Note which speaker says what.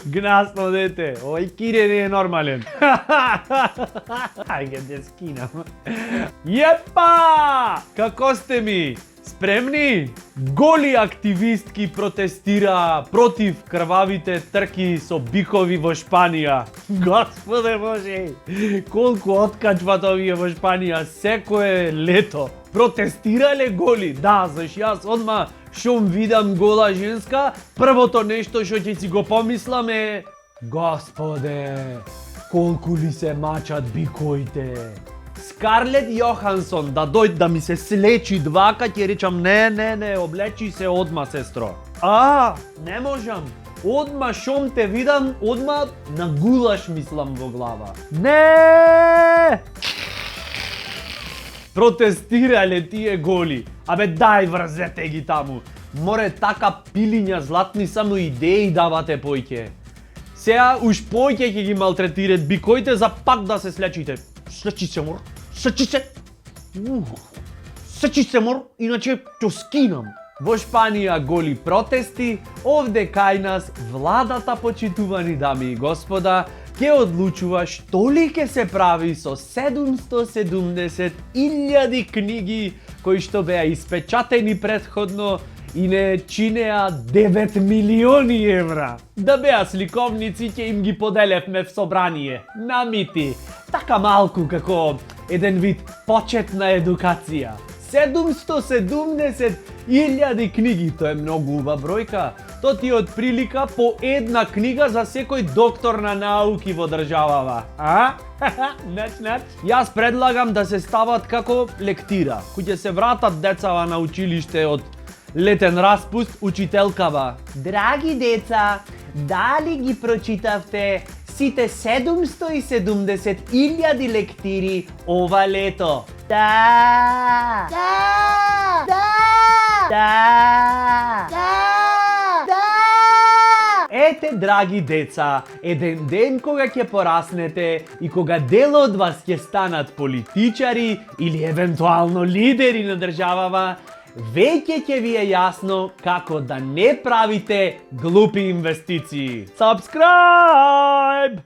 Speaker 1: Гнасно дете, овој Кире не е нормален. Ајде да скинам. Јепа! Како сте ми? Спремни? Голи активистки протестира против крвавите трки со бикови во Шпанија. Господе Боже, колку откачват овие во Шпанија секое лето. Протестирале голи? Да, заш јас одма шум видам гола женска, првото нешто што ќе си го помислам е: Господе, колку ли се мачат биковите. Скарлет Јохансон да дојде да ми се слечи двака, ќе речам не, облечи се одма, сестро. Не можам. Одма шом те видам, одма на гулаш мислам во глава. Не! Протестирале тие голи. Абе дај врзете ги таму. Море така пилиња златни, само идеи давате појќе. Сега уж појќе ќе ги малтретират бикоите за пак да се слечите. Слечи се мор. Слечи се мор, иначе ќе скинам. Во Шпанија голи протести, овде кај нас владата, почитувани дами и господа, ќе одлучува што ли ќе се прави со 770.000 книги кои што беа испечатени претходно и не чинеа 9 милиони евра. Да беа сликовници, ќе им ги поделевме в собрание. Намити, така малку како еден вид почетна едукација. 770.000 книги, тоа е многу убава бројка. Тоа ти е од прилика по една книга за секој доктор на науки во државава. Нач. Јас предлагам да се стават како лектира. Кој ќе се вратат децава на училиште од летен распуст, учителкава: Драги деца, дали ги прочитавте сите 770.000 лектири ова лето? Да! Ете, драги деца, еден ден кога ќе пораснете и кога дел од вас ќе станат политичари или евентуално лидери на државава, веќе ќе ви е јасно како да не правите глупи инвестиции. Subscribe!